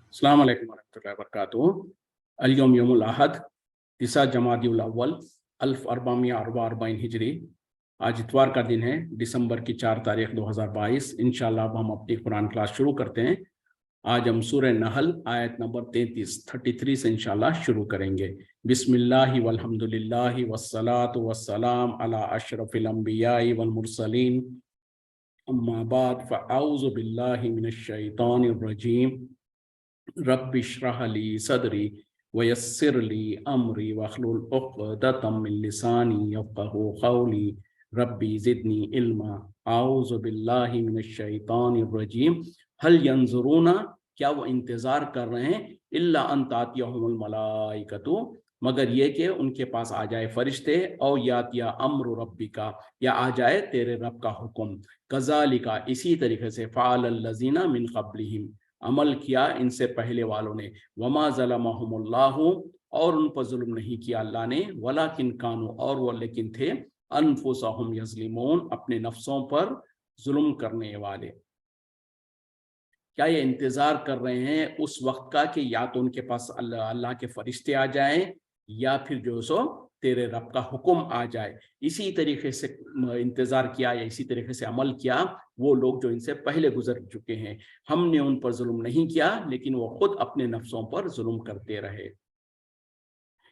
अस्सलाम वालेकुम वरहमतुल्लाहि वबरकातुहू। अल-यौम यौमुल अहद 9 जमादिउल अव्वल 1444 हिजरी। आज इतवार का दिन है, दिसंबर की 4 तारीख 2022। इंशाअल्लाह अब हम अपनी कुरान क्लास शुरू करते हैं। आज हम सूरह नहल आयत नंबर 33 से इंशाअल्लाह शुरू करेंगे। बिस्मिल्लाहि वल्हम्दुलिल्लाहि वस्सलातु वस्सलाम अला अशरफिल अंबियाई वल मुरसलीन, अम्मा बाद फ़अऊज़ु बिल्लाहि मिनश शैतानिर रजीम। रब्बि इश्रह ली सदरी वयस्सिर ली अमरी वहलुल उक़दतम मिन लिसानी यफ़क़हू क़ौली रब्बी ज़िदनी इल्मा। अऊज़ु बिल्लाहि मिनश शैतानिर रजीम। हल यंज़ुरूना, क्या वो इंतज़ार कर रहे हैं, इल्ला अन तातियहुमुल मलाइकतु, मगर ये कि उनके पास आ जाए फरिश्ते, और यातिया अम्रु रब्बिका, या आ जाए तेरे रब का हुक्म। कज़ालिका, इसी तरीके से, फ़अलल लज़ीना मिन क़ब्लिहिम, अमल किया इनसे पहले वालों ने। वमा ज़लमहुमुल्लाहु, और उन पर जुल्म नहीं किया अल्लाह ने। वलाकिन कानू, और वो लेकिन थे, अनफुसहुम यज़लिमून, अपने नफ्सों पर जुल्म करने वाले। क्या ये इंतज़ार कर रहे हैं उस वक्त का कि या तो उनके पास अल्लाह के फरिश्ते आ जाएं, या फिर जो सो तेरे रब का हुक्म आ जाए। इसी तरीके से इंतज़ार किया या इसी तरीके से अमल किया वो लोग जो इनसे पहले गुजर चुके हैं। हमने उन पर जुल्म नहीं किया, लेकिन वो खुद अपने नफ्सों पर जुल्म करते रहे।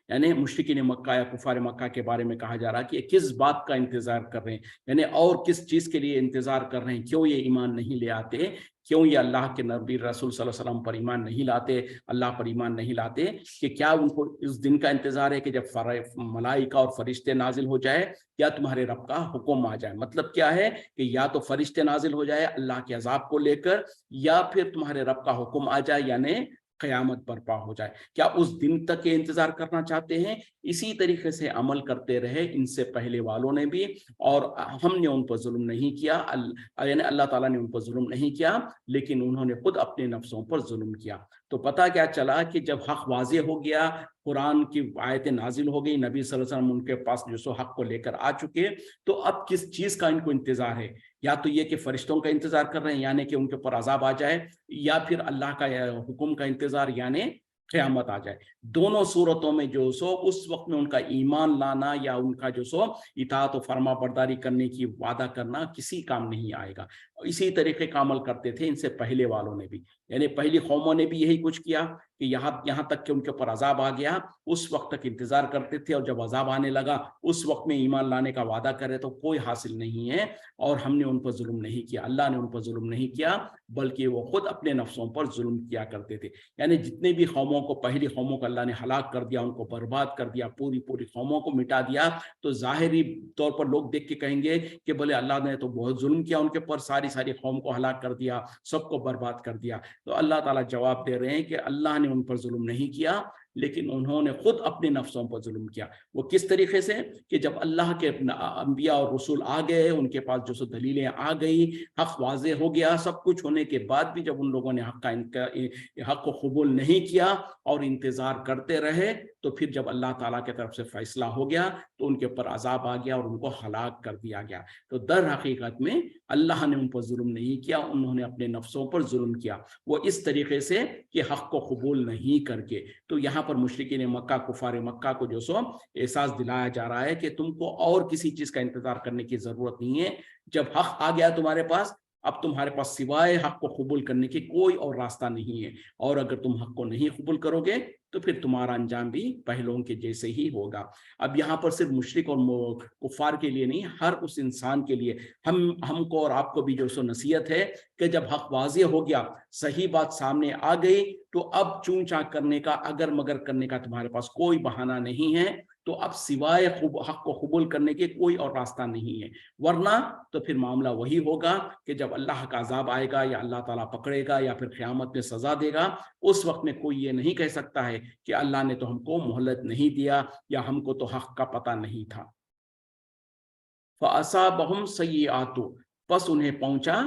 यानी मुश्रिकीन मक्का या कुफार मक्का के बारे में कहा जा रहा है कि किस बात का इंतजार कर रहे हैं, यानी और किस चीज़ के लिए इंतजार कर रहे हैं, क्यों ये ईमान नहीं ले आते, क्यों ये अल्लाह के नबी रसूल सल्लल्लाहु अलैहि वसल्लम पर ईमान नहीं लाते, अल्लाह पर ईमान नहीं लाते। कि क्या उनको इस दिन का इंतजार है कि जब मलाइका और फरिश्ते नाजिल हो जाए, या तुम्हारे रब का हुक्म आ जाए। मतलब क्या है कि या तो फरिश्ते नाजिल हो जाए अल्लाह के अजाब को लेकर, या फिर तुम्हारे रब का हुक्म आ जाए, यानी क़यामत बर्पा हो जाए। क्या उस दिन तक ये इंतजार करना चाहते हैं? इसी तरीके से अमल करते रहे इनसे पहले वालों ने भी, और हमने उन पर जुल्म नहीं किया, यानी अल्लाह ताला ने उन पर जुल्म नहीं किया, लेकिन उन्होंने खुद अपने नफ्सों पर जुल्म किया। तो पता क्या चला कि जब हक वाज़े हो गया, कुरान की आयतें नाजिल हो गई, नबी सल्लल्लाहु अलैहि वसल्लम उनके पास जो सो हक को लेकर आ चुके, तो अब किस चीज़ का इनको इंतजार है? या तो ये कि फरिश्तों का इंतजार कर रहे हैं, यानी कि उनके ऊपर अजाब आ जाए, या फिर अल्लाह का हुक्म का इंतजार, यानी क़यामत आ जाए। दोनों सूरतों में जो सो उस वक्त में उनका ईमान लाना या उनका जो सो इताअत और फर्मा बरदारी करने की वादा करना किसी काम नहीं आएगा। इसी तरीके का अमल करते थे इनसे पहले वालों ने भी, यानी पहली कौमों ने भी यही कुछ किया कि यहाँ तक कि उनके ऊपर अजाब आ गया, उस वक्त तक इंतजार करते थे, और जब अजाब आने लगा उस वक्त में ईमान लाने का वादा करे तो कोई हासिल नहीं है, और हमने उन पर जुल्म नहीं किया, अल्लाह ने उन पर जुल्म नहीं किया, बल्कि वो खुद अपने नफ्सों पर जुल्म किया करते थे। यानी जितने भी कौमों को, पहली कौमों को अल्लाह ने हलाक कर दिया, उनको बर्बाद कर दिया, पूरी कौमों को मिटा दिया, तो ज़ाहिरी तौर पर लोग देख के कहेंगे कि बोले अल्लाह ने तो बहुत जुल्म किया उनके ऊपर, सारी कौम को हलाक कर दिया, सबको बर्बाद कर दिया। तो अल्लाह ताला जवाब दे रहे हैं कि अल्लाह ने उन पर जुल्म नहीं किया, लेकिन उन्होंने खुद अपने नफ्सों पर जुल्म किया। वो किस तरीके से? कि जब अल्लाह के अंबिया और रसूल आ गए, उनके पास जो सो दलीलें आ गई, हक वाज़े हो गया, सब कुछ होने के बाद भी जब उन लोगों ने हक को कबूल नहीं किया और इंतजार करते रहे, तो फिर जब अल्लाह ताला की तरफ से फैसला हो गया तो उनके ऊपर अजाब आ गया और उनको हलाक कर दिया गया। तो दर हकीकत में अल्लाह ने उन पर जुल्म नहीं किया, उन्होंने अपने नफ्सों पर जुल्म किया, वो इस तरीके से कि हक को कबूल नहीं करके। तो यहाँ पर मुशरिकीन मक्का, कुफार मक्का को जो सो एहसास दिलाया जा रहा है कि तुमको और किसी चीज का इंतजार करने की जरूरत नहीं है। जब हक आ गया तुम्हारे पास, अब तुम्हारे पास सिवाय हक को कबूल करने की कोई और रास्ता नहीं है, और अगर तुम हक को नहीं कबूल करोगे तो फिर तुम्हारा अंजाम भी पहलों के जैसे ही होगा। अब यहाँ पर सिर्फ मुशरिक और कुफार के लिए नहीं, हर उस इंसान के लिए, हमको और आपको भी जो सो नसीहत है कि जब हक वाज़े हो गया, सही बात सामने आ गई, तो अब चूं चाक करने का, अगर मगर करने का तुम्हारे पास कोई बहाना नहीं है। तो अब सिवाय हक को कबूल करने के कोई और रास्ता नहीं है, वरना तो फिर मामला वही होगा कि जब अल्लाह का अजाब आएगा, या अल्लाह ताला पकड़ेगा, या फिर क़यामत में सजा देगा, उस वक्त में कोई ये नहीं कह सकता है कि अल्लाह ने तो हमको मोहलत नहीं दिया, या हमको तो हक का पता नहीं था। फ़असाबहुम सय्यिआतु, बस उन्हें पहुंचा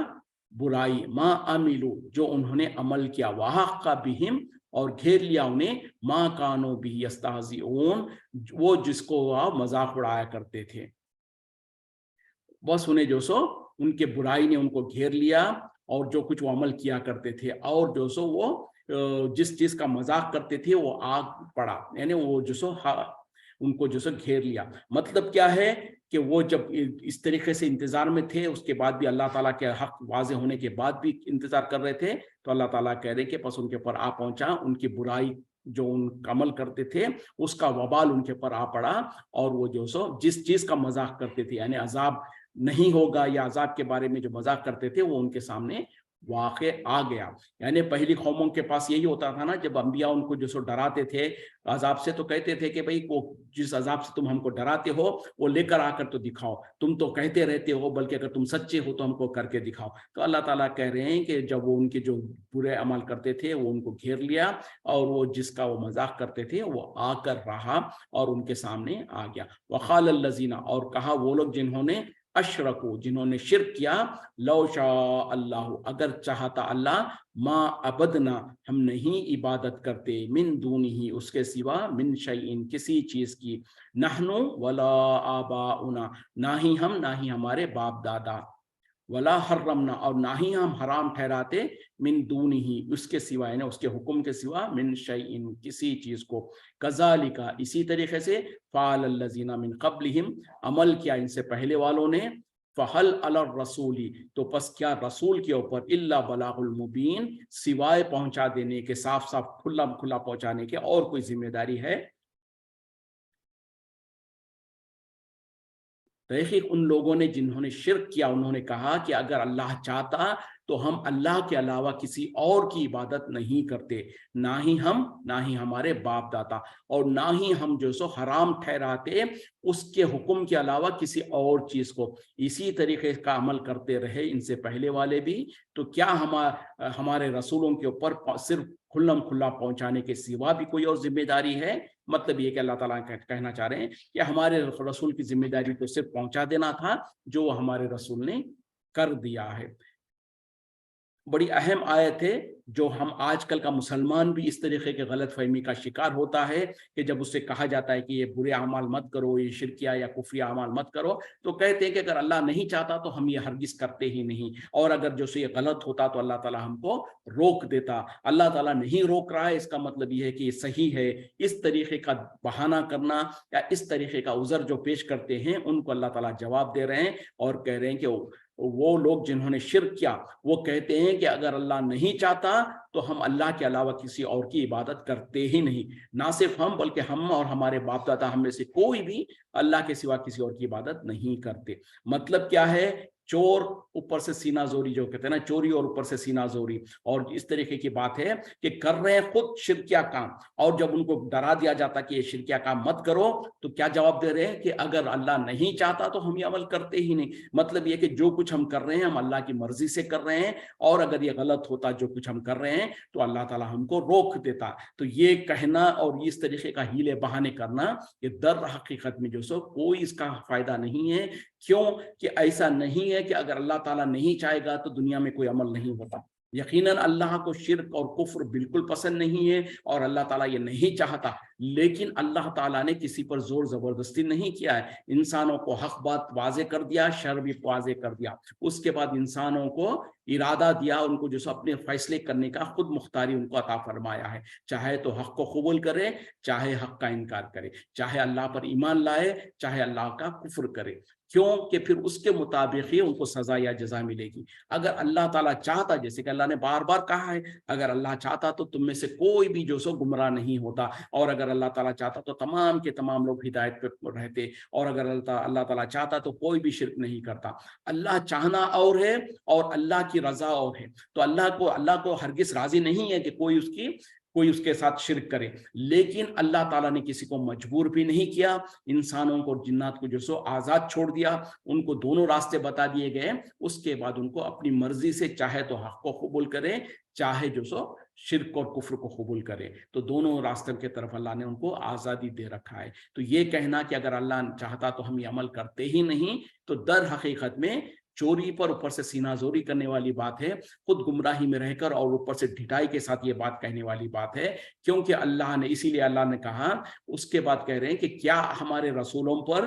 बुराई, मा अमिलू, जो उन्होंने अमल किया, वहक्का बिहिम, और घेर लिया उन्हें, मा कानो बिही यस्तहज़िऊन, वो जिसको वह मजाक उड़ाया करते थे। बस उन्हें जो सो उनके बुराई ने उनको घेर लिया, और जो कुछ वो अमल किया करते थे, और जो सो वो जिस चीज का मजाक करते थे वो आग पड़ा, यानी वो जो सो उनको जो सो घेर लिया। मतलब क्या है कि वो जब इस तरीके से इंतजार में थे, उसके बाद भी अल्लाह ताला के हक वाजे होने के बाद भी इंतजार कर रहे थे, तो अल्लाह ताला कह रहे कि बस उनके ऊपर आ पहुंचा, उनकी बुराई जो उन अमल करते थे उसका वबाल उनके ऊपर आ पड़ा, और वो जो सो जिस चीज का मजाक करते थे, यानी अजाब नहीं होगा या अजाब के बारे में जो मजाक करते थे, वो उनके सामने वाक़े आ गया। यानी पहली कौमों के पास यही होता था ना, जब अंबिया उनको जो सो डराते थे अजाब से, तो कहते थे कि भाई वो जिस अजाब से तुम हमको डराते हो वो लेकर आकर तो दिखाओ, तुम तो कहते रहते हो, बल्कि अगर तुम सच्चे हो तो हमको करके दिखाओ। तो अल्लाह ताला कह रहे हैं कि जब वो उनके जो बुरे अमल करते थे वो उनको घेर लिया, और वो जिसका वो मजाक करते थे वो आकर रहा और उनके सामने आ गया। वक़ाल अल्लज़ीना, और कहा वो लोग जिन्होंने अशरकू, जिन्होंने शिर्क किया, लौ शा अल्लाह, अगर चाहता अल्लाह, मा अबदना, हम नहीं इबादत करते, मिन दूनिही, उसके सिवा, मिन शैइन, किसी चीज की, नहनु वला आबाउना, ना ही हम ना ही हमारे बाप दादा, वला हर्रमना, और ना ही हम हराम ठहराते, मिन दूनिही, उसके सिवा, यानी उसके हुक्म के सिवा, मिन शैइन, किसी चीज को। कज़ालिका, इसी तरीके से, फ़अल अल्लज़ीना मिन क़ब्लिहिम, अमल किया इनसे पहले वालों ने, फ़हल अलर रसूली, तो बस क्या रसूल के ऊपर, इल्ला बलागुल मुबीन, सिवाय पहुंचा देने के, साफ साफ खुला खुला पहुंचाने के, और कोई जिम्मेदारी है? तहकीक उन लोगों ने जिन्होंने शिर्क किया, उन्होंने कहा कि अगर अल्लाह चाहता तो हम अल्लाह के अलावा किसी और की इबादत नहीं करते, ना ही हम ना ही हमारे बाप दादा, और ना ही हम जो सो हराम ठहराते उसके हुक्म के अलावा किसी और चीज को। इसी तरीके का अमल करते रहे इनसे पहले वाले भी। तो क्या हमारे रसूलों के ऊपर सिर्फ खुल्लम खुल्ला पहुंचाने के सिवा भी कोई और जिम्मेदारी है? मतलब ये कि अल्लाह ताला कहना चाह रहे हैं कि हमारे रसूल की जिम्मेदारी तो सिर्फ पहुंचा देना था, जो हमारे रसूल ने कर दिया है। बड़ी अहम आयत है, जो हम आजकल का मुसलमान भी इस तरीके के गलत फहमी का शिकार होता है कि जब उससे कहा जाता है कि ये बुरे अमाल मत करो, ये शिरकिया या कुफरिया अमाल मत करो, तो कहते हैं कि अगर अल्लाह नहीं चाहता तो हम ये हरगिज करते ही नहीं, और अगर जो ये गलत होता तो अल्लाह ताला हमको रोक देता। अल्लाह ताला नहीं रोक रहा है, इसका मतलब ये है कि ये सही है। इस तरीके का बहाना करना या इस तरीके का उज़र जो पेश करते हैं, उनको अल्लाह ताला जवाब दे रहे हैं और कह रहे हैं कि वो लोग जिन्होंने शिर्क किया, वो कहते हैं कि अगर अल्लाह नहीं चाहता तो हम अल्लाह के अलावा किसी और की इबादत करते ही नहीं। ना सिर्फ हम, बल्कि हम और हमारे बाप दादा, हम में से कोई भी अल्लाह के सिवा किसी और की इबादत नहीं करते। मतलब क्या है? चोर ऊपर से सीना जोरी, जो कहते हैं ना, चोरी और ऊपर से सीना जोरी, और इस तरीके की बात है कि कर रहे हैं खुद शिरकिया काम, और जब उनको डरा दिया जाता कि ये शिरकिया काम मत करो, तो क्या जवाब दे रहे हैं कि अगर अल्लाह नहीं चाहता तो हम ये अमल करते ही नहीं। मतलब ये कि जो कुछ हम कर रहे हैं हम अल्लाह की मर्जी से कर रहे हैं, और अगर ये गलत होता जो कुछ हम कर रहे हैं तो अल्लाह ताला हमको रोक देता। तो ये कहना और इस तरीके का हीले बहाने करना, ये दर हकीकत में जो सो कोई इसका फायदा नहीं है। क्यों? कि ऐसा नहीं है कि अगर अल्लाह ताला नहीं चाहेगा तो दुनिया में कोई अमल नहीं होता। यकीनन अल्लाह को शिर्क और कुफ्र बिल्कुल पसंद नहीं है, और अल्लाह ताला ये नहीं चाहता, लेकिन अल्लाह ताला ने किसी पर जोर जबरदस्ती नहीं किया है। इंसानों को हक बात वाजे कर दिया, शर भी वाजे कर दिया, उसके बाद इंसानों को इरादा दिया, उनको जो अपने फैसले करने का खुद मुख्तारी उनको अता फरमाया है। चाहे तो हक को कबूल करे, चाहे हक का इनकार करे, चाहे अल्लाह पर ईमान लाए, चाहे अल्लाह का कुफ्र करे। क्यों? कि फिर उसके मुताबिक ही उनको सजा या जजा मिलेगी। अगर अल्लाह ताला चाहता, जैसे कि अल्लाह ने बार बार कहा है, अगर अल्लाह चाहता तो तुम में से कोई भी जो सो गुमराह नहीं होता, और अगर अल्लाह ताला चाहता तो तमाम के तमाम लोग हिदायत पे रहते, और अगर अल्लाह ताला चाहता तो कोई भी शिर्क नहीं करता। अल्लाह चाहना और है और अल्लाह की रजा और है। तो अल्लाह को हरगिज राजी नहीं है कि कोई उसके साथ शिर्क करे, लेकिन अल्लाह ताला ने किसी को मजबूर भी नहीं किया। इंसानों को और जिन्नात को जो सो आजाद छोड़ दिया, उनको दोनों रास्ते बता दिए गए। उसके बाद उनको अपनी मर्जी से चाहे तो हक को कबूल करें, चाहे जो सो शिर्क और कुफ्र को कबूल करें। तो दोनों रास्तों के तरफ अल्लाह ने उनको आज़ादी दे रखा है। तो ये कहना कि अगर अल्लाह चाहता तो हम ये अमल करते ही नहीं, तो दर हकीकत में चोरी पर ऊपर से सीना जोरी करने वाली बात है, खुद गुमराही में रहकर और ऊपर से ढिठाई के साथ ये बात कहने वाली बात है। क्योंकि अल्लाह ने, इसीलिए अल्लाह ने कहा, उसके बाद कह रहे हैं कि क्या हमारे रसूलों पर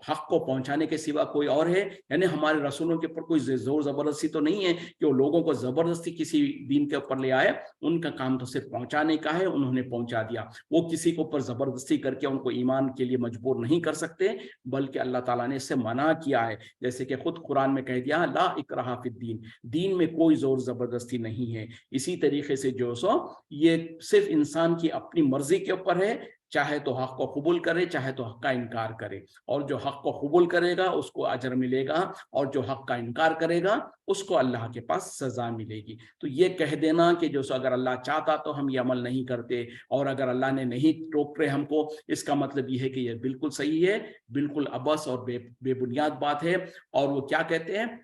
हक को पहुंचाने के सिवा कोई और है? यानी हमारे रसूलों के ऊपर कोई जोर जबरदस्ती तो नहीं है कि वो लोगों को जबरदस्ती किसी दीन के ऊपर ले आए। उनका काम तो सिर्फ पहुंचाने का है, उन्होंने पहुंचा दिया। वो किसी को ऊपर जबरदस्ती करके उनको ईमान के लिए मजबूर नहीं कर सकते, बल्कि अल्लाह ताला ने इससे मना किया है। जैसे कि खुद कुरान में कह दिया, ला इकराहा फिद्दीन, दीन में कोई जोर जबरदस्ती नहीं है। इसी तरीके से जो सो ये सिर्फ इंसान की अपनी मर्जी के ऊपर है, चाहे तो हक को कबूल करे, चाहे तो हक का इनकार करे। और जो हक को कबूल करेगा उसको अजर मिलेगा, और जो हक का इनकार करेगा उसको अल्लाह के पास सजा मिलेगी। तो ये कह देना कि जो सो अगर अल्लाह चाहता तो हम ये अमल नहीं करते, और अगर अल्लाह ने नहीं रोक रहे हमको, इसका मतलब ये है कि ये बिल्कुल सही है, बिल्कुल अबस और बेबुनियाद बात है। और वो क्या कहते हैं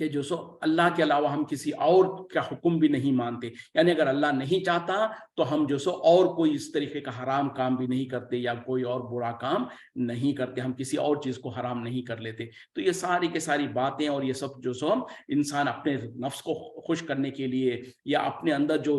कि जो सो अल्लाह के अलावा हम किसी और का हुक्म भी नहीं मानते। यानी अगर अल्लाह नहीं चाहता तो हम जो सो और कोई इस तरीके का हराम काम भी नहीं करते, या कोई और बुरा काम नहीं करते, हम किसी और चीज को हराम नहीं कर लेते। तो ये सारी के सारी बातें और ये सब जो सो इंसान अपने नफ्स को खुश करने के लिए, या अपने अंदर जो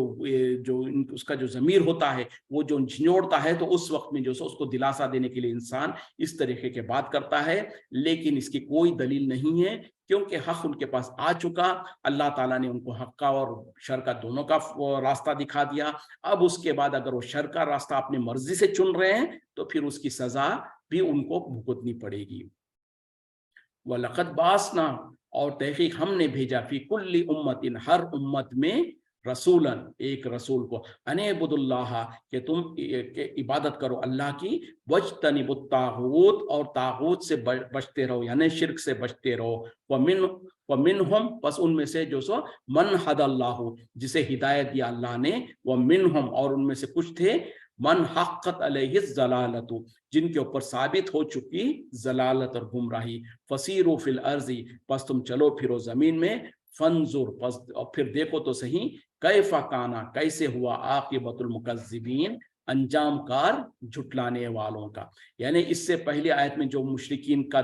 जो उसका जो ज़मीर होता है वो जो झिंझोड़ता है, तो उस वक्त में जो सो उसको दिलासा देने के लिए इंसान इस तरीके के बात करता है। लेकिन इसकी कोई दलील नहीं है, क्योंकि हक उनके पास आ चुका। अल्लाह ताला ने उनको हक का और शर का दोनों का रास्ता दिखा दिया। अब उसके बाद अगर वो शर का रास्ता अपनी मर्जी से चुन रहे हैं तो फिर उसकी सजा भी उनको भुगतनी पड़ेगी। वलक़द बासना, और तहकीक हमने भेजा, फी कुल्ली उम्मतिन, हर उम्मत में, रसूलन, एक रसूल को, अनेबुदुल्लाह, कि तुम इबादत करो अल्लाह की, वज्तनिबुत तागूत, और तागूत से बचते रहो, यानी शिर्क से बचते रहो। वमिनहुम, बस उनमें से जो सो मन हदल्लाहु, जिसे हिदायत दिया अल्लाह ने, वमिनहुम, और उनमें से कुछ थे, मन हक़्क़त अलैहि ज़लालतु, जिनके ऊपर साबित हो चुकी जलालत और गुमराही। फसीरू फिल अर्ज़ी, बस तुम चलो फिरो जमीन में, फंजुर, बस और फिर देखो तो सही, कैफा काना, कैसे हुआ, आक़िबतुल मुकज़्ज़िबीन, अंजाम कार झुटलाने वालों का। यानी इससे पहले आयत में जो मुशरिकीन का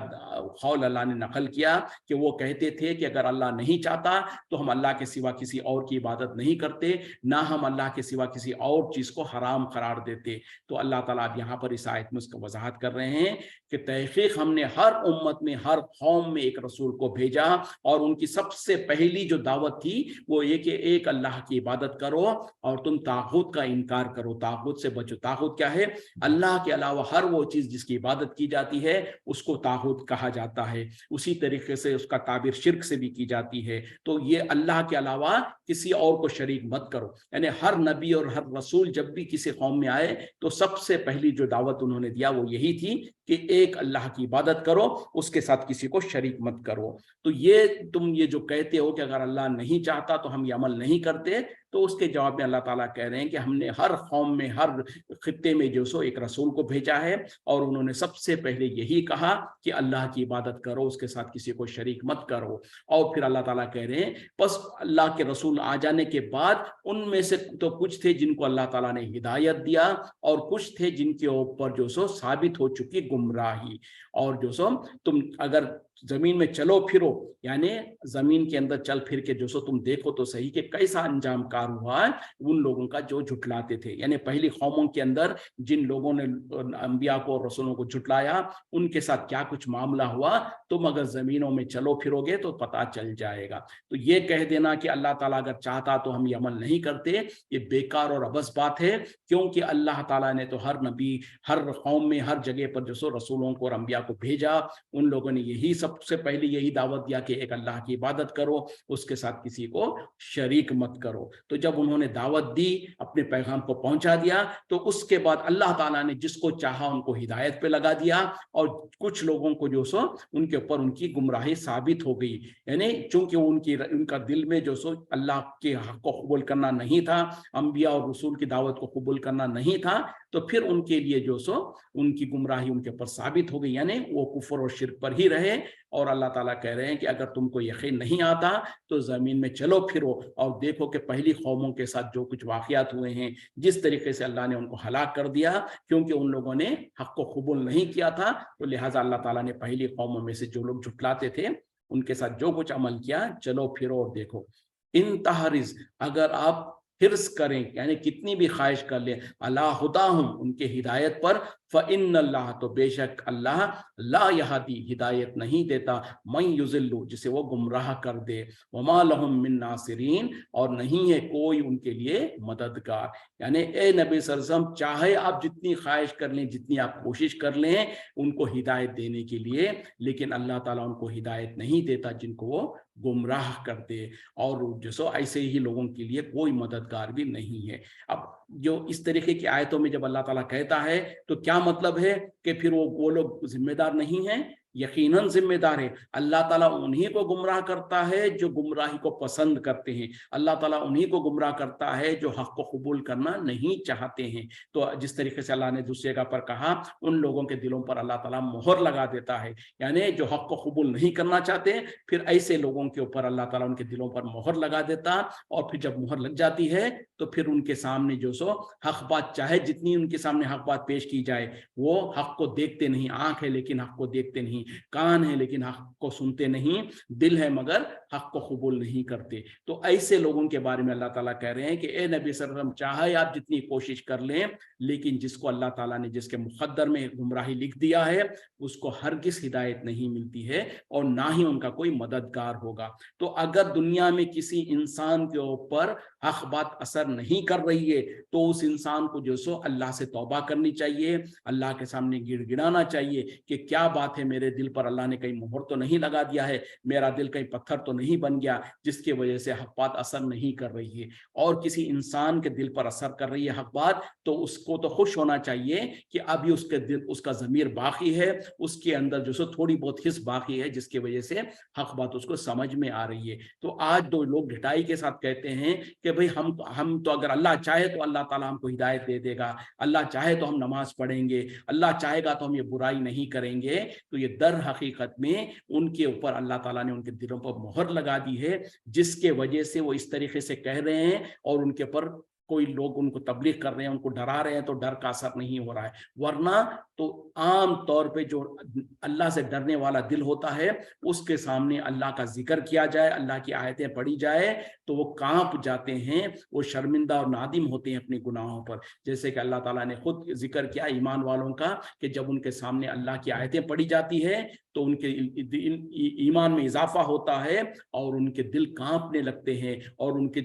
कौल अल्लाह ने नकल किया कि वो कहते थे कि अगर अल्लाह नहीं चाहता तो हम अल्लाह के सिवा किसी और की इबादत नहीं करते, ना हम अल्लाह के सिवा किसी और चीज़ को हराम करार देते। तो अल्लाह ताला अब यहाँ पर इस आयत में उसका वजाहत कर रहे हैं कि तहक़ीक़ हमने हर उम्मत में, हर कौम में एक रसूल को भेजा, और उनकी सबसे पहली जो दावत थी वो ये कि एक अल्लाह की इबादत करो और तुम तागूत का इनकार करो, तागूत से बचो। तागूत क्या है? अल्लाह के अलावा हर वो चीज जिसकी इबादत की जाती है उसको तागूत कहा जाता है। उसी तरीके से उसका ताबीर शिर्क से भी की जाती है। तो ये अल्लाह के अलावा किसी और को शरीक मत करो। यानी हर नबी और हर रसूल जब भी किसी कौम में आए तो सबसे पहली जो दावत उन्होंने दिया वो यही थी कि एक अल्लाह की इबादत करो, उसके साथ किसी को शरीक मत करो। तो ये तुम ये जो कहते हो कि अगर अल्लाह नहीं चाहता तो हम ये अमल नहीं करते, तो उसके जवाब में अल्लाह ताला कह रहे हैं कि हमने हर कौम में, हर खित्ते में जो सो एक रसूल को भेजा है, और उन्होंने सबसे पहले यही कहा कि अल्लाह की इबादत करो, उसके साथ किसी को शरीक मत करो। और फिर अल्लाह ताला कह रहे हैं बस अल्लाह के रसूल आ जाने के बाद उनमें से तो कुछ थे जिनको अल्लाह ताला ने हिदायत दिया, और कुछ थे जिनके ऊपर जो सो साबित हो चुकी गुमराही। और जो सो तुम अगर जमीन में चलो फिरो, यानी जमीन के अंदर चल फिर के जो सो तुम देखो तो सही कि कैसा अंजाम कार हुआ है उन लोगों का जो झुटलाते थे। यानी पहली कौमों के अंदर जिन लोगों ने अंबिया को और रसूलों को झुटलाया, उनके साथ क्या कुछ मामला हुआ, तुम अगर जमीनों में चलो फिरोगे तो पता चल जाएगा। तो ये कह देना कि अल्लाह ताला अगर चाहता तो हम ये अमल नहीं करते, ये बेकार और अबस बात है। क्योंकि अल्लाह ताला ने तो हर नबी, हर कौम में, हर जगह पर जो सो रसूलों को और अंबिया को भेजा। उन लोगों ने यही सबसे पहले यही दावत दिया कि एक अल्लाह की इबादत करो, उसके साथ किसी को शरीक मत करो। तो जब उन्होंने दावत दी, अपने पैगाम को पहुंचा दिया, तो उसके बाद अल्लाह ताला ने जिसको चाहा उनको हिदायत पे लगा दिया, और कुछ लोगों को जो सो उनके ऊपर उनकी गुमराही साबित हो गई। यानी चूंकि उनका दिल में जो सो अल्लाह के हक को कबूल करना नहीं था, अंबिया और रसूल की दावत को कबूल करना नहीं था, तो फिर उनके लिए जो सो उनकी गुमराही उनके ऊपर साबित हो गई। यानी वो कुफर और शिर्क पर ही रहे। और अल्लाह ताला कह रहे हैं कि अगर तुमको यकीन नहीं आता तो जमीन में चलो फिरो और देखो कि पहली कौमों के साथ जो कुछ वाकयात हुए हैं, जिस तरीके से अल्लाह ने उनको हलाक कर दिया, क्योंकि उन लोगों ने हक को कबूल नहीं किया था। तो लिहाजा अल्लाह ताला ने पहली कौमों में से जो लोग झुटलाते थे ان के साथ जो कुछ अमल किया, चलो फिरो और देखो। इन तहरिज, अगर आप हिर्स करें, यानी कितनी भी ख्वाहिश कर लें, अला हुदाहुम, उनके हिदायत पर, फ़इन्नल्लाह, तो बेशक अल्लाह, ला यहदी, हिदायत नहीं देता, मन युज़िल्लु, जिसे वो गुमराह कर दे, वमा लहुम मिन नासिरीन, और नहीं है कोई उनके लिए मददगार। यानी ए नबी सल्लल्लाहु अलैहि वसल्लम, चाहे आप जितनी ख्वाहिश कर लें, जितनी आप कोशिश कर लें उनको हिदायत देने के लिए, लेकिन अल्लाह ताला उनको हिदायत नहीं देता जिनको वो गुमराह कर दे, और जो ऐसे ही लोगों के लिए कोई मददगार भी नहीं है। अब जो इस तरीके की आयतों में जब अल्लाह ताला कहता है तो क्या मतलब है कि फिर वो लोग जिम्मेदार नहीं हैं? यकीनन जिम्मेदार है। अल्लाह ताला उन्हीं को गुमराह करता है जो गुमराही को पसंद करते हैं, अल्लाह ताला उन्हीं को गुमराह करता है जो हक को कबूल करना नहीं चाहते हैं। तो जिस तरीके से अल्लाह ने दूसरी जगह पर कहा, उन लोगों के दिलों पर अल्लाह ताला मोहर लगा देता है, यानी जो हक को कबूल नहीं करना चाहते, फिर ऐसे लोगों के ऊपर अल्लाह ताला उनके दिलों पर मोहर लगा देता, और फिर जब मोहर लग जाती है तो फिर उनके सामने जो सो हक बात, चाहे जितनी उनके सामने हक बात पेश की जाए, वो हक को देखते नहीं। आंख है लेकिन हक को देखते नहीं, कान है लेकिन हक को सुनते नहीं, दिल है मगर हक को कबूल नहीं करते। तो ऐसे लोगों के बारे में अल्लाह ताला कह रहे हैं कि ए नबी सल्लल्लाहु अलैहि वसल्लम, चाहे आप जितनी कोशिश कर लें, लेकिन जिसको अल्लाह ताला ने जिसके मुक़द्दर में गुमराही लिख दिया है, उसको हरगिज़ हिदायत नहीं मिलती है, और ना ही उनका कोई मददगार होगा। तो अगर दुनिया में किसी इंसान के ऊपर हक बात असर नहीं कर रही है, तो उस इंसान को जो सो अल्लाह से तौबा करनी चाहिए, अल्लाह के सामने गिड़गिड़ाना चाहिए कि क्या बात है, मेरे दिल पर अल्लाह ने कहीं मोहर तो नहीं लगा दिया है, मेरा दिल कहीं पत्थर तो नहीं बन गया जिसकी वजह से हक बात असर नहीं कर रही है। और किसी इंसान के दिल पर असर कर रही है हक बात, तो उसको तो खुश होना चाहिए कि अभी उसके दिल, उसका ज़मीर बाकी है, उसके अंदर जो सो थोड़ी बहुत हिस्स बाकी है, जिसकी वजह से हक बात उसको समझ में आ रही है। तो आज दो लोग ढिठाई के साथ कहते हैं कि भाई हम तो अगर अल्लाह चाहे तो अल्लाह ताला हमको हिदायत दे देगा, अल्लाह चाहे तो हम नमाज पढ़ेंगे, अल्लाह चाहेगा तो हम ये बुराई नहीं करेंगे। तो ये दर हकीकत में उनके ऊपर अल्लाह ताला ने उनके दिलों पर मोहर लगा दी है, जिसके वजह से वो इस तरीके से कह रहे हैं, और उनके ऊपर कोई लोग उनको तबलीग कर रहे हैं, उनको डरा रहे हैं, तो डर का असर नहीं हो रहा है। वरना तो आम तौर पे जो अल्लाह से डरने वाला दिल होता है, उसके सामने अल्लाह का जिक्र किया जाए, अल्लाह की आयतें पढ़ी जाए, तो वो कांप जाते हैं, वो शर्मिंदा और नादिम होते हैं अपने गुनाहों पर। जैसे कि अल्लाह ताला ने खुद जिक्र किया ईमान वालों का कि जब उनके सामने अल्लाह की आयतें पढ़ी जाती है तो उनके ईमान में इजाफा होता है, और उनके दिल कांपने लगते हैं, और उनके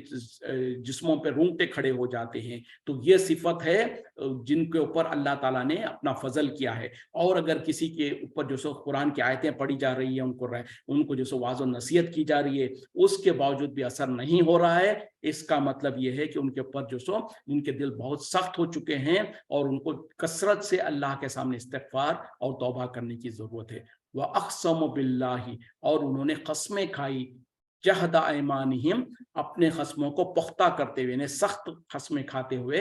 जिस्मों पर रोंगटे खड़े हो जाते हैं। तो ये सिफत है जिनके ऊपर अल्लाह ताला ने अपना फजल किया है। और अगर किसी के ऊपर जो सो कुरान की आयतें पढ़ी जा रही है, उनको जो सो वाज़ और नसीहत की जा रही है, उसके बावजूद भी असर नहीं हो रहा है, इसका मतलब यह है कि उनके ऊपर जो सो उनके दिल बहुत सख्त हो चुके हैं, और उनको कसरत से अल्लाह के सामने इस्तिग़फ़ार और तौबा करने की जरूरत है। व अक़समु बिल्लाहि, और उन्होंने कसमें खाई, जहदा ऐमानिहिम, अपने खस्मों को पुख्ता करते हुए, यानी सख्त खस्में खाते हुए,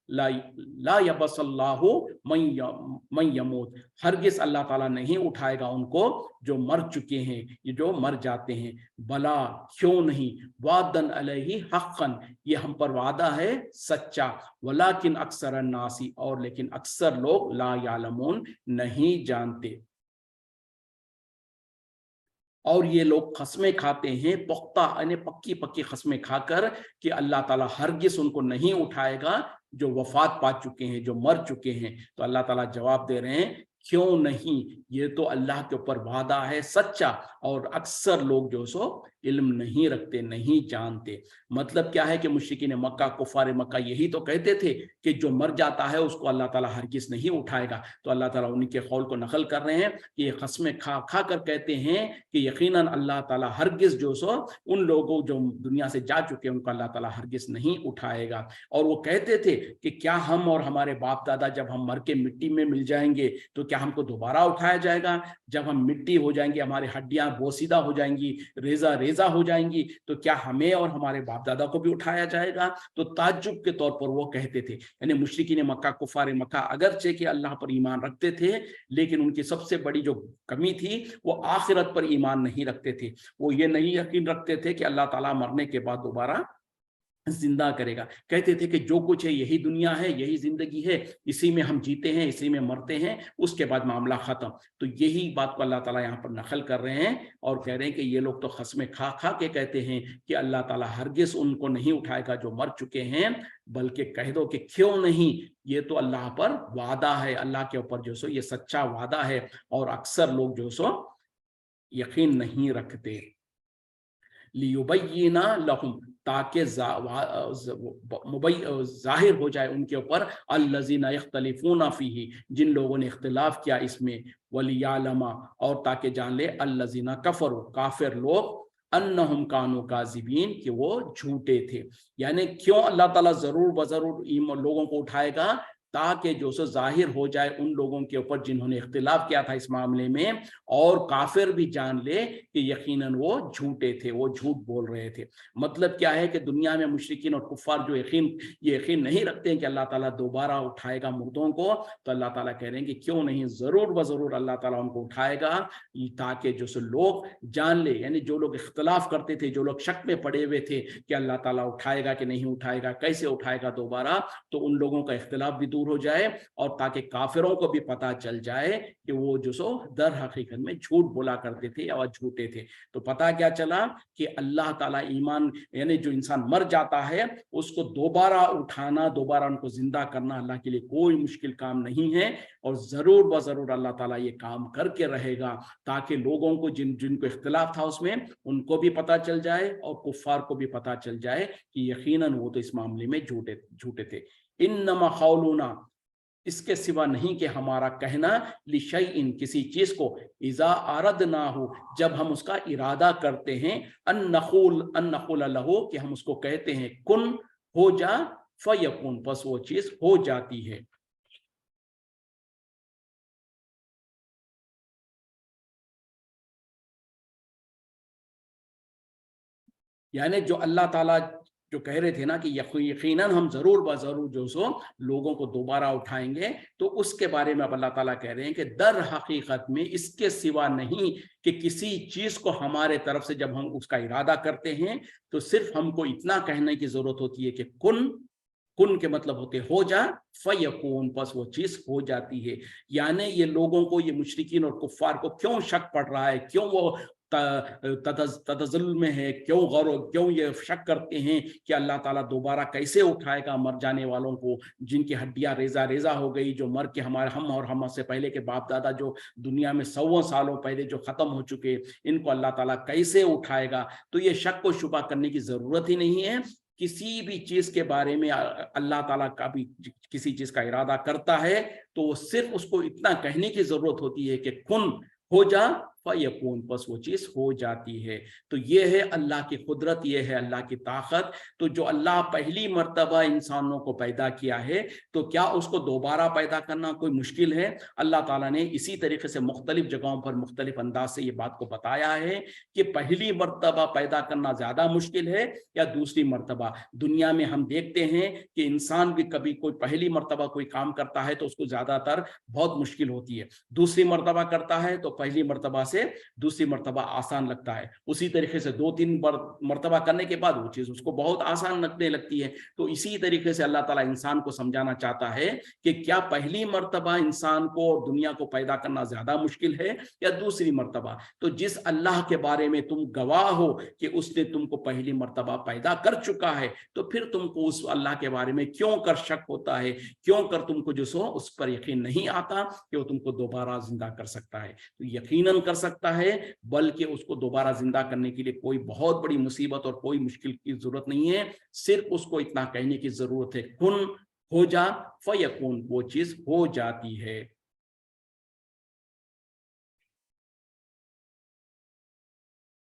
ला यबसल्लाहु मन यमूत, हरगिज़ अल्लाह ताला नहीं उठाएगा उनको जो मर चुके हैं, ये जो मर जाते हैं। बला, क्यों नहीं, वादन अलैहि हक़्क़न, ये हम पर वादा है सच्चा, वलाकिन अक्सर अन्नासी, और लेकिन अक्सर लोग ला यालमून, नहीं जानते। और ये लोग खस्में खाते हैं पुख्ता, यानी पक्की पक्की खस्में खाकर कि अल्लाह ताला हरगिज़ उनको नहीं उठाएगा जो वफात पा चुके हैं, जो मर चुके हैं। तो अल्लाह ताला जवाब दे रहे हैं, क्यों नहीं, ये तो अल्लाह के ऊपर वादा है सच्चा, और अक्सर लोग जो सो इल्म नहीं रखते, नहीं जानते। मतलब क्या है कि मुश्रिकीन मक्का, कुफार मक्का यही तो कहते थे कि जो मर जाता है उसको अल्लाह ताला हरगिज़ नहीं उठाएगा। तो अल्लाह ताला उनके कौल को नकल कर रहे हैं कि ये खस्में खा खा कर कहते हैं कि यकीनन अल्लाह ताला हरगिज़ जो सो उन लोगों जो दुनिया से जा चुके हैं उनको अल्लाह ताला हरगिज़ नहीं उठाएगा। और वो कहते थे कि क्या हम और हमारे बाप दादा जब हम मर के मिट्टी में मिल जाएंगे तो क्या हमको दोबारा उठाया जाएगा? जब हम मिट्टी हो जाएंगे, हमारी हड्डियां बोसीदा हो जाएंगी, रेजा रेजा हो जाएंगी, तो क्या हमें और हमारे बाप दादा को भी उठाया जाएगा? तो ताज्जुब के तौर पर वो कहते थे, यानी मुशरिकीन मक्का, कुफार मक्का अगरचे कि अल्लाह पर ईमान रखते थे, लेकिन उनकी सबसे बड़ी जो कमी थी वो आखिरत पर ईमान नहीं रखते थे। वो ये नहीं यकीन रखते थे कि अल्लाह ताला मरने के बाद दोबारा जिंदा करेगा। कहते थे कि जो कुछ है यही दुनिया है, यही जिंदगी है, इसी में हम जीते हैं, इसी में मरते हैं, उसके बाद मामला खत्म। तो यही बात को अल्लाह ताला यहाँ पर नकल कर रहे हैं और कह रहे हैं कि ये लोग तो खस्में खा खा के कहते हैं कि अल्लाह ताला हरगिज उनको नहीं उठाएगा जो मर चुके हैं, बल्कि कह दो कि क्यों नहीं, ये तो अल्लाह पर वादा है, अल्लाह के ऊपर जो सो ये सच्चा वादा है, और अक्सर लोग जो सो यकीन नहीं रखते। लियुबय्यिना लहुम, ताकि जाहिर हो जाए उनके ऊपर, अल्लज़ीना यख्तलिफूना फीही, जिन लोगों ने इख्तिलाफ किया इसमें, वलियालमा, और ताकि जान ले अल्लज़ीना कफरू, काफिर लोग, अन्नहुम कानू काज़िबीन, कि वो झूठे थे। यानी क्यों अल्लाह ताला जरूर बजरूर लोगों को उठाएगा, ताकि जो सो जाहिर हो जाए उन लोगों के ऊपर जिन्होंने इख्तिलाफ किया था इस मामले में, और काफिर भी जान ले कि यकीनन वो झूठे थे, वो झूठ बोल रहे थे। मतलब क्या है कि दुनिया में मुशरिकीन और कुफ्फार जो यकीन नहीं रखते हैं कि अल्लाह ताला दोबारा उठाएगा मुर्दों को, तो अल्लाह ताला कह रहे हैं कि क्यों नहीं, जरूर व जरूर अल्लाह ताला उनको उठाएगा, ताकि जो सो लोग जान ले, यानी जो लोग इख्तिलाफ करते थे, जो लोग शक में पड़े हुए थे कि अल्लाह ताला उठाएगा कि नहीं उठाएगा, कैसे उठाएगा दोबारा, तो उन लोगों का इख्तिलाफ भी दूर हो जाए, और ताकि काफिरों को भी पता चल जाए कि वो जो सो दर हकीकत में झूठ बोला करते थे या झूठे थे। तो पता क्या चला कि अल्लाह ताला ईमान, यानी जो इंसान मर जाता है उसको दोबारा उठाना, दोबारा उनको जिंदा करना अल्लाह के लिए कोई मुश्किल काम नहीं है, और जरूर व जरूर अल्लाह ताला ये काम करके रहेगा, ताकि लोगों को जिनको इख्तिलाफ था उसमें, उनको भी पता चल जाए और कुफ्फार को भी पता चल जाए कि यकीनन वो तो इस मामले में झूठे थे। इन्नमा खौलुना, इसके सिवा नहीं कि हमारा कहना, लिशैइन, किसी चीज को, इजा आरदना हो, जब हम उसका इरादा करते हैं, अन नखूल लहू, कि हम उसको कहते हैं कुन, हो जा, फयकुन, बस वो चीज हो जाती है। यानी जो अल्लाह ताला जो कह रहे थे ना कि यकीनन हम जरूर व जरूर जो सो लोगों को दोबारा उठाएंगे, तो उसके बारे में अब अल्लाह ताला कह रहे हैं कि दर हकीकत में इसके सिवा नहीं कि किसी चीज को हमारे तरफ से जब हम उसका इरादा करते हैं, तो सिर्फ हमको इतना कहने की जरूरत होती है कि कुन के मतलब होते हो जा, फयकून, बस वो चीज हो जाती है। यानी ये लोगों को, ये मुशरिकीन और कुफ्फार को क्यों शक पड़ रहा है, क्यों वो तदजुल में है, क्यों ये शक करते हैं कि अल्लाह ताला दोबारा कैसे उठाएगा मर जाने वालों को, जिनकी हड्डियां रेजा रेजा हो गई, जो मर के हम और हम से पहले के बाप दादा जो दुनिया में 100 सालों पहले जो खत्म हो चुके, इनको अल्लाह ताला कैसे उठाएगा। तो ये शक को शुबा करने की जरूरत ही नहीं है। किसी भी चीज के बारे में अल्लाह ताला का भी किसी चीज का इरादा करता है, तो सिर्फ उसको इतना कहने की जरूरत होती है कि कुन, हो जा, फयकून, बस वो चीज हो जाती है। तो ये है अल्लाह की कुदरत, ये है अल्लाह की ताकत। तो जो अल्लाह पहली मर्तबा इंसानों को पैदा किया है, तो क्या उसको दोबारा पैदा करना कोई मुश्किल है? अल्लाह ताला ने इसी तरीके से मुख्तलिफ जगहों पर मुख्तलिफ अंदाज से ये बात को बताया है कि पहली मर्तबा पैदा करना ज्यादा मुश्किल है या दूसरी मर्तबा। दुनिया में हम देखते हैं कि इंसान भी कभी कोई पहली मर्तबा कोई काम करता है तो उसको ज्यादातर बहुत मुश्किल होती है, दूसरी मर्तबा करता है तो पहली मर्तबा से दूसरी मर्तबा आसान लगता है, उसी तरीके से 2-3 मर्तबा करने के बाद वो चीज उसको बहुत आसान लगने लगती है। तो इसी तरीके से अल्लाह ताला इंसान को समझाना चाहता है कि क्या पहली मर्तबा इंसान को और दुनिया को पैदा करना ज्यादा मुश्किल है या दूसरी मर्तबा। तो जिस अल्लाह के बारे में तुम गवाह हो कि उसने तुमको पहली मर्तबा पैदा कर चुका है, तो फिर तुमको उस अल्लाह के बारे में क्यों कर शक होता है, क्यों कर तुमको जो सो उस पर यकीन नहीं आता कि वो तुमको दोबारा जिंदा कर सकता है। तो यकीनन कर सकता है, बल्कि उसको दोबारा जिंदा करने के लिए कोई बहुत बड़ी मुसीबत और कोई मुश्किल की जरूरत नहीं है, सिर्फ उसको इतना कहने की जरूरत है, कुन, हो जा, फयकून, वो चीज हो जाती है।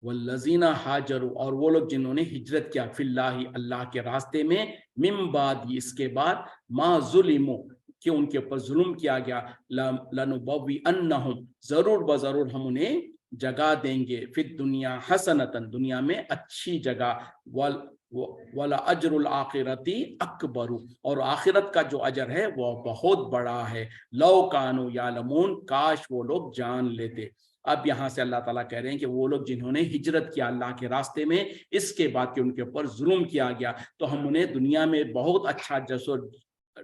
वल्लज़ीना हाजरू, और वो लोग जिन्होंने हिजरत किया, फिल्लाही, अल्लाह के रास्ते में, मिन बाद, इसके बाद, मा जुलिमु, कि उनके ऊपर जुल्म किया गया, लनुबव्विअन्नहुम, जरूर ब जरूर हम उन्हें जगह देंगे, फिर दुनिया हसनतन, दुनिया में अच्छी जगह, वला अजरुल आखिरती अकबरू, और आखिरत का जो अजर है वो बहुत बड़ा है, लौ कानू यालमून, काश वो लोग जान लेते। اب یہاں سے اللہ تعالیٰ کہہ رہے ہیں کہ وہ لوگ جنہوں نے ہجرت کیا اللہ کے راستے میں اس کے بعد کہ ان کے اوپر ظلم کیا گیا تو ہم انہیں دنیا میں بہت اچھا جسو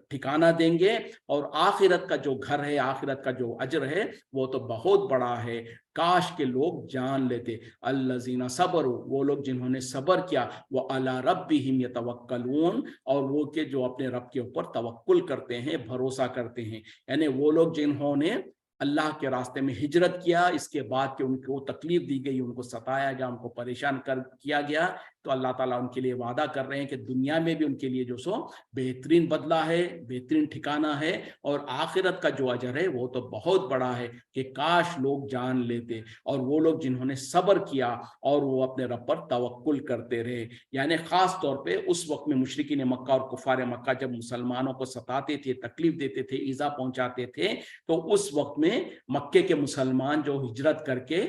ٹھکانہ دیں گے اور آخرت کا جو گھر ہے آخرت کا جو اجر ہے وہ تو بہت بڑا ہے. کاش کے لوگ جان لیتے. الذین صبروا وہ لوگ جنہوں نے صبر کیا وہ علی ربہم یتوکلون اور وہ کہ جو اپنے رب کے اوپر توکل کرتے ہیں بھروسہ کرتے ہیں. یعنی وہ لوگ جنہوں نے اللہ کے راستے میں ہجرت کیا اس کے بعد کہ ان کو تکلیف دی گئی ان کو ستایا گیا ان کو پریشان کیا گیا تو اللہ تعالیٰ ان کے لیے وعدہ کر رہے ہیں کہ دنیا میں بھی ان کے لیے جو سو بہترین بدلہ ہے بہترین ٹھکانہ ہے اور آخرت کا جو اجر ہے وہ تو بہت بڑا ہے کہ کاش لوگ جان لیتے. اور وہ لوگ جنہوں نے صبر کیا اور وہ اپنے رب پر توکل کرتے رہے. یعنی خاص طور پہ اس وقت میں مشرکین مکہ اور کفار مکہ جب مسلمانوں کو ستاتے تھے تکلیف دیتے تھے ایذا پہنچاتے تھے تو اس وقت میں مکے کے مسلمان جو ہجرت کر کے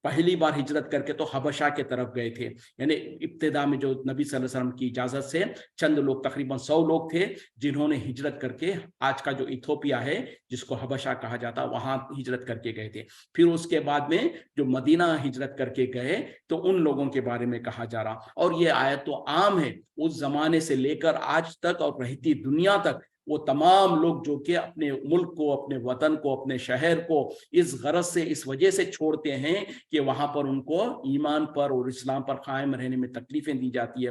پہلی بار ہجرت کر کے تو حبشہ کے طرف گئے تھے. یعنی ابتدا میں جو نبی صلی اللہ علیہ وسلم کی اجازت سے چند لوگ تقریباً 100 لوگ تھے جنہوں نے ہجرت کر کے آج کا جو ایتھوپیا ہے جس کو حبشہ کہا جاتا وہاں ہجرت کر کے گئے تھے. پھر اس کے بعد میں جو مدینہ ہجرت کر کے گئے تو ان لوگوں کے بارے میں کہا جا رہا. اور یہ آیت تو عام ہے اس زمانے سے لے کر آج تک اور رہتی دنیا تک وہ تمام لوگ جو کہ اپنے ملک کو اپنے وطن کو اپنے شہر کو اس غرض سے اس وجہ سے چھوڑتے ہیں کہ وہاں پر ان کو ایمان پر اور اسلام پر قائم رہنے میں تکلیفیں دی جاتی ہے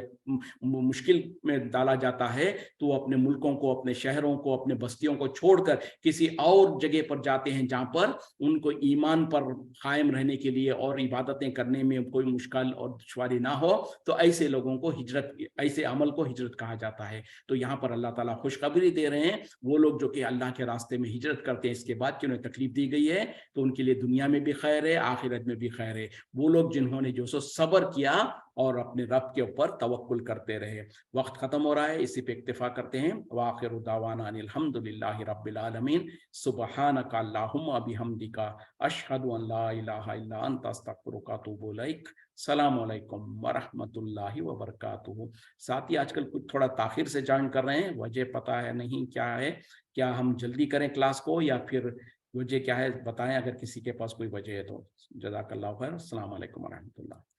مشکل میں ڈالا جاتا ہے تو وہ اپنے ملکوں کو اپنے شہروں کو اپنے بستیوں کو چھوڑ کر کسی اور جگہ پر جاتے ہیں جہاں پر ان کو ایمان پر قائم رہنے کے لیے اور عبادتیں کرنے میں کوئی مشکل اور دشواری نہ ہو تو ایسے لوگوں کو ہجرت ایسے عمل کو ہجرت کہا جاتا ہے. تو یہاں پر اللہ تعالیٰ خوشخبری دے رہے ہیں وہ لوگ جو کہ اللہ کے راستے میں ہجرت کرتے ہیں اس کے بعد کہ انہیں تکلیف دی گئی ہے تو ان کے لیے دنیا میں بھی خیر ہے آخرت میں بھی خیر ہے. وہ لوگ جنہوں نے جو سو صبر کیا اور اپنے رب کے اوپر توکل کرتے رہے. وقت ختم ہو رہا ہے اسی پہ اکتفا کرتے ہیں. وآخر دعوانا ان الحمدللہ رب العالمین سبحانک اللہم بحمدک اشہد ان لا الہ الا انت استغفرک واتوب الیک. السلام علیکم ورحمۃ اللہ وبرکاتہ. ساتھی آج کل کچھ تھوڑا تاخیر سے جوائن کر رہے ہیں وجہ پتہ ہے نہیں کیا ہے کیا ہم جلدی کریں کلاس کو یا پھر وجہ کیا ہے بتائیں اگر کسی کے پاس کوئی وجہ ہے تو. جزاک اللہ خیر. السلام علیکم ورحمۃ اللہ.